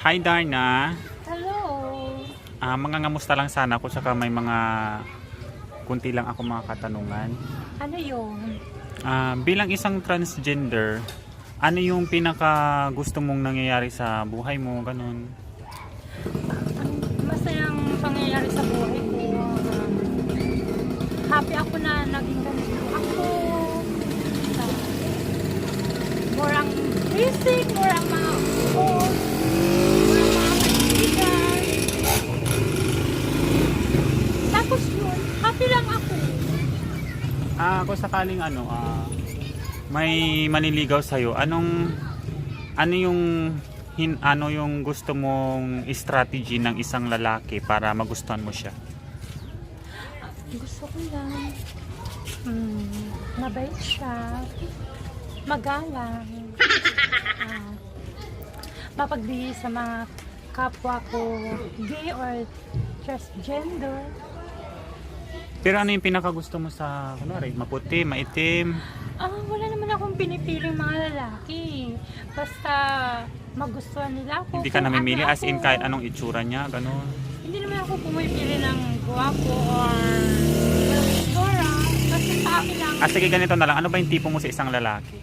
Hi Darna. Hello. Mangangamusta lang sana ako saka may mga kunti lang ako mga katanungan. Ano yun? Bilang isang transgender, ano yung pinaka gusto mong nangyayari sa buhay mo, ganun? Ang masayang pangyayari sa buhay ko. Happy ako na naging ganito ako. More ang basic, more ang mga old, more ang mga kaibigan. Tapos yun, happy lang ako. Kung sakaling may maniligaw sa'yo, ano yung gusto mong strategy ng isang lalaki para magustuhan mo siya? Gusto ko lang. Mabait siya. Magalang. Mapagbigay sa mga kapwa ko gay or transgender. Pero ano yung pinaka gusto mo sa, kunwari, maputi, maitim? Wala naman akong pinipiling mga lalaki. Basta magustuhan nila ako. Hindi ka kung namimili ano as in ako. kahit anong itsura niya, ganun? Hindi naman ako pumipili ng guwapo or itsura. Basta sa akin lang. Sige, ganito na lang. Ano ba yung tipo mo sa isang lalaki?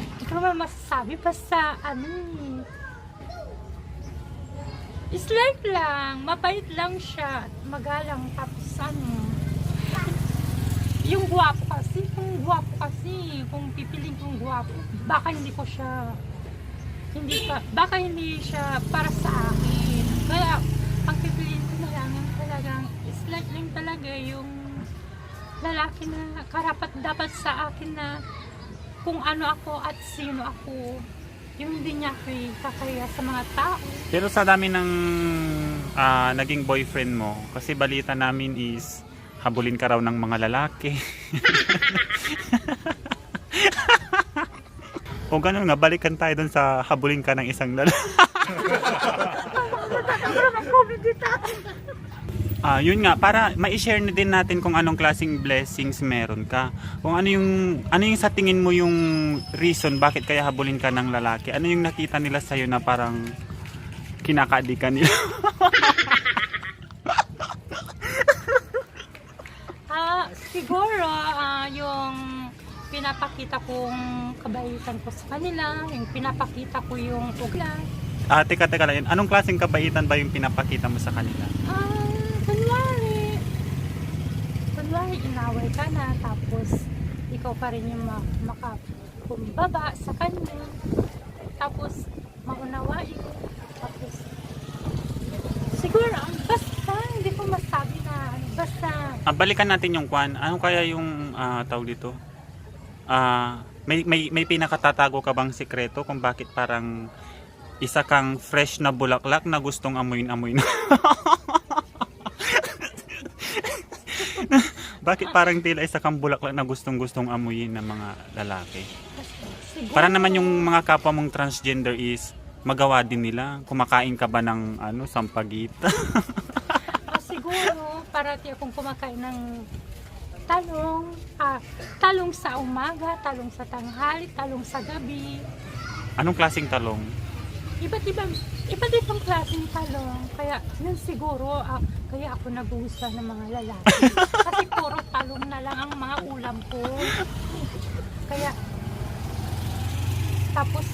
Hindi ko naman masasabi. Basta Islike lang, mabait lang siya, magalang, tapos yung gwapo kasi, kung pipiling kong gwapo, baka hindi siya para sa akin. Kaya, ang pipiliin ko na lang yung talagang, islike lang talaga yung lalaki na karapat dapat sa akin na kung ano ako at sino ako. Yung hindi niya kakaya sa mga tao. Pero sa dami ng naging boyfriend mo, kasi balita namin is habulin ka raw ng mga lalaki. O ganun nga, balikan tayo dun sa habulin ka ng isang lalaki. Yun nga, para ma-share na din natin kung anong klaseng blessings meron ka. Kung ano yung sa tingin mo yung reason bakit kaya habulin ka ng lalaki. Ano yung nakita nila sa'yo na parang kinakaadikan nila? Siguro, yung pinapakita kong kabaitan ko sa kanila, yung pinapakita ko yung ugla. Teka lang, anong klaseng kabaitan ba yung pinapakita mo sa kanila? Kunwari, inaway ka na, tapos ikaw pa rin yung makakumbaba sa kanya, tapos maunawain, tapos siguro, basta, hindi ko masabi na, basta. Balikan natin yung kwan. Ano kaya yung tawag dito? May pinakatatago ka bang sikreto kung bakit parang isa kang fresh na bulaklak na gustong amuyin-amuyin? Bakit parang tila isa kang bulaklak na gustong-gustong amuyin ng mga lalaki? Siguro, Para naman yung mga kapwa mong transgender is magawa din nila. Kumakain ka ba ng sampagita? siguro, parati akong kumakain ng talong, talong sa umaga, talong sa tanghali, talong sa gabi. Anong klaseng talong? Iba't ibang klaseng talong. Kaya yun siguro, kaya ako nagugustuhan ng mga lalaki. Kasi puro talong na lang ang mga ulam ko. Kaya, tapos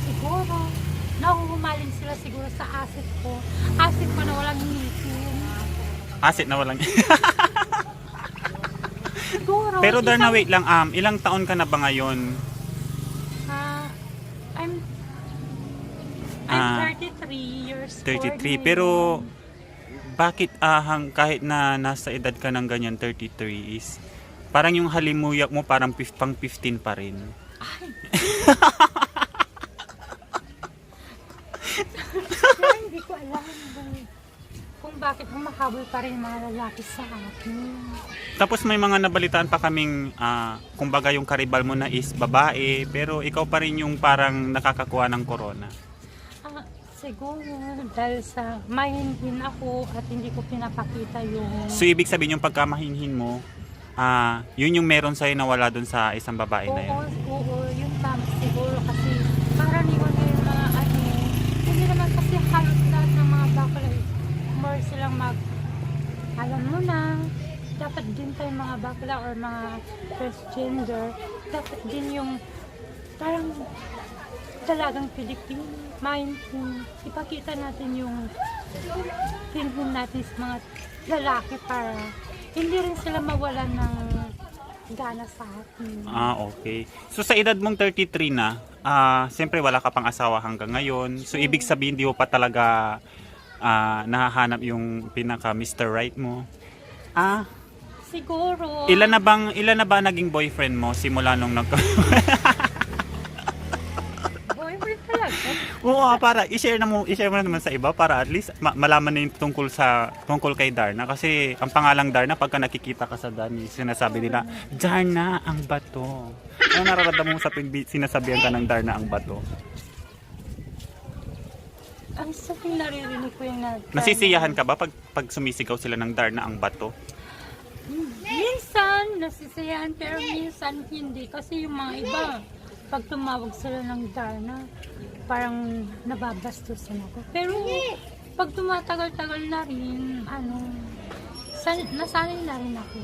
siguro, nahuhumalin sila siguro sa asit ko. Asit ko na walang ngipin. Asit na walang. Siguro. Pero Darna, wait lang, ilang taon ka na ba ngayon? I'm 33 years 33. old. Pero bakit kahit na nasa edad ka ng ganyan, 33 is parang yung halimuyak mo parang pang 15 pa rin. Ay. Pero hindi ko alam kung bakit humahabol pa rin mga lalaki sa akin. Tapos may mga nabalitaan pa kaming kumbaga yung karibal mo na is babae, pero ikaw pa rin yung parang nakakakuha ng corona. Siguro dahil sa mahinhin ako at hindi ko pinapakita yung... So ibig sabihin yung pagkamahinhin mo, yun yung meron sa'yo na wala dun sa isang babae na yun? Oo, yun tama siguro kasi karaniwan na silang alam mo na, dapat din tayo mga bakla or mga transgender, dapat din yung parang talagang Pilipino, mindful. Ipakita natin yung feeling natin sa mga lalaki para hindi rin sila mawalan ng gana sa atin. Okay. So sa edad mong 33 na, siyempre wala ka pang asawa hanggang ngayon. So ibig sabihin di mo pa talaga nahahanap yung pinaka Mr. Right mo. Siguro. Ilan na ba naging boyfriend mo simula nung Boyfriend talaga. Oo, para i-share mo na naman sa iba para at least malaman na yung tungkol kay Darna kasi ang pangalang Darna pagka nakikita ka sa dami sinasabi nila Darna ang bato. Ano nararamdaman mo sa sinasabihan ka ng Darna ang bato? Ang sabi naririnig ko yung Nasisiyahan ka ba pag sumisigaw sila ng Darna ang bato? minsan nasisiyahan pero minsan hindi kasi yung mga iba pag tumawag sila ng Darna parang nababastusan ako pero pag tumatagal-tagal na rin nasanay na rin ako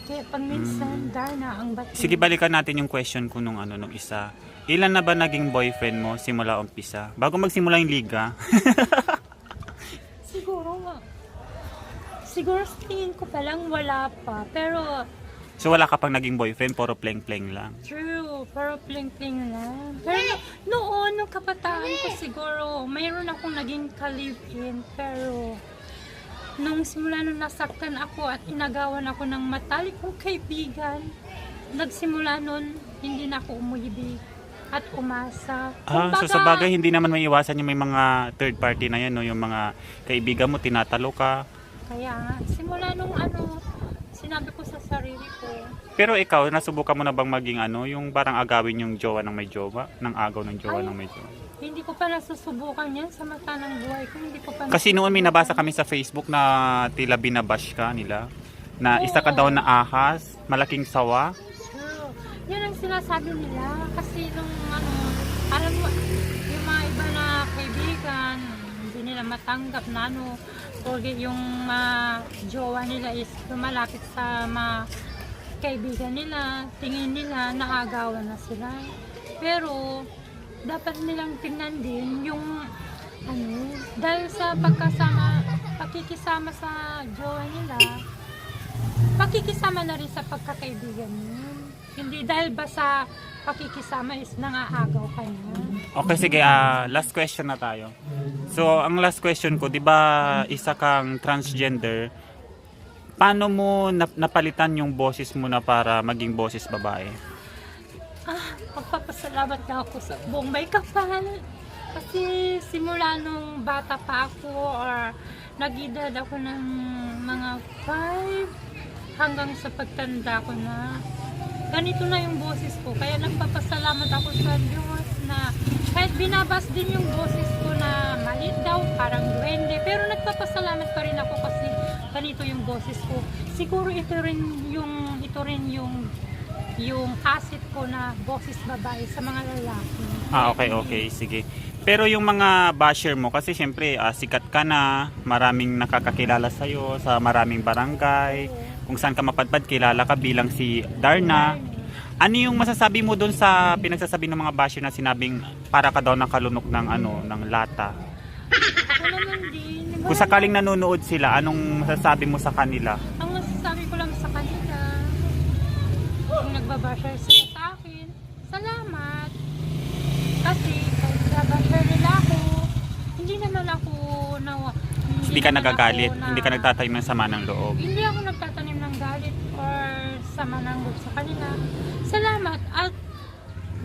kaya pag minsan Darna ang bato. Sige, balikan natin yung question ko nung isa. Ilan na ba naging boyfriend mo simula umpisa? Bago magsimula yung liga? Siguro sa tingin ko palang wala pa. Pero, So wala ka pang naging boyfriend, puro pleng-pleng lang. true, pero pling-pling lang. Pero noon, nung kabataan ko siguro, mayroon akong naging ka-live-in. Pero, nung simula nung nasaktan ako at inagawan ako ng matalik kong kaibigan, nagsimula nun, hindi na ako umibig at umasa. So sa bagay, hindi naman may iwasan yung may mga third party na yan, no? Yung mga kaibigan mo, tinatalo ka. Kaya nga, simula nung sinabi ko sa sarili ko. Pero ikaw, nasubukan mo na bang maging yung parang agawin yung jowa ng may jowa? Ng agaw ng jowa ng may jowa? Hindi ko pa nasusubukan yan sa mata ng buhay ko. Hindi ko pa Kasi noon may nabasa kami sa Facebook na tila binabash ka nila. Na isa ka daw na ahas, malaking sawa. True. Yan ang sinasabi nila. Kasi nung alam mo, yung mga iba na kaibigan, hindi nila matanggap na porque yung jowa nila is lumalapit sa mga kaibigan nila, tingin nila naagawan na sila. Pero dapat nilang tingnan din yung dahil sa pakikisama sa jowa nila, pakikisama na rin sa pagkakaibigan niya. Hindi dahil ba sa pakikisama is nangaagaw ka niya. Okay, sige. Last question na tayo. So, ang last question ko, di ba isa kang transgender, paano mo napalitan yung boses mo na para maging boses babae? Magpapasalamat na ako sa buong may kapal. Kasi simula nung bata pa ako or nag-edad ako ng mga 5 hanggang sa pagtanda ko na ganito na yung boses ko. Kaya nagpapasalamat ako sa Diyos na kahit binabas din yung boses ko na maliit daw, parang duwende. Pero nagpapasalamat pa rin ako kasi ganito yung boses ko. Siguro ito rin yung asset ko na boses babae sa mga lalaki. Okay, sige. Pero yung mga basher mo, kasi syempre sikat ka na, maraming nakakakilala sa'yo sa maraming barangay, kung saan ka mapadpad, kilala ka bilang si Darna. Ano yung masasabi mo doon sa pinagsasabi ng mga basher na sinabing para ka daw nakalunok ng ng lata? Ako naman din. Kung sakaling nanonood sila, anong masasabi mo sa kanila? Ang masasabi ko lang sa kanila, kung nagbabasher sila sa akin, salamat. Kasi kahit nagbabasher nila ako, hindi naman ako Hindi ka nagagalit, hindi ka nagtatanim ng sama ng loob. Hindi ako nagtatanim ng galit or sama ng loob sa kanila. Salamat at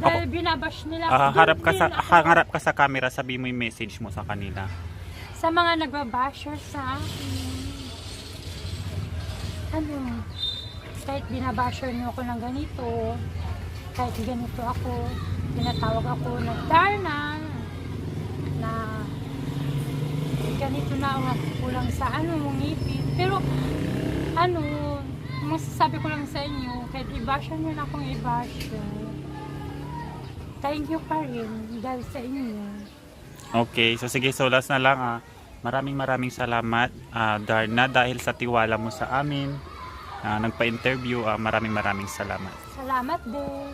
dahil binabash nila Harap ka sa camera, sabi mo yung message mo sa kanila. Sa mga nagbabasher sa akin. Kahit binabasher niyo ako ng ganito, kahit ganito ako, tinatawag ako na Darna, na ganito na ako kulang sa ngipin. Pero masasabi ko lang sa inyo, kahit i-basher niyo na akong i-basher, thank you pa rin dahil sa inyo. Okay, so sige, so last na lang Maraming salamat, Darna, dahil sa tiwala mo sa amin. Nagpa-interview, maraming salamat. Salamat din.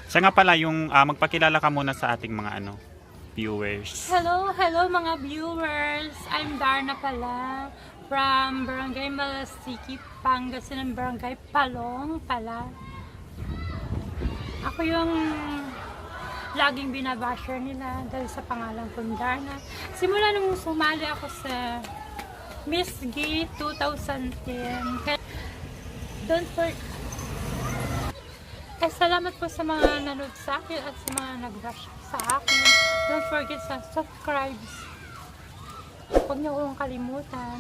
Siya nga pala yung magpakilala ka muna sa ating mga viewers. Hello mga viewers. I'm Darna pala from Barangay Malasiki, Pangasinan, Barangay Palong pala. Ako yung laging binabasher nila dahil sa pangalan kong Darna. Simula nung sumali ako sa Miss Gay 2010. Don't forget. Salamat po sa mga nanood sa akin at sa mga nag-rush sa akin. Don't forget sa subscribe. Huwag niyo akong kalimutan.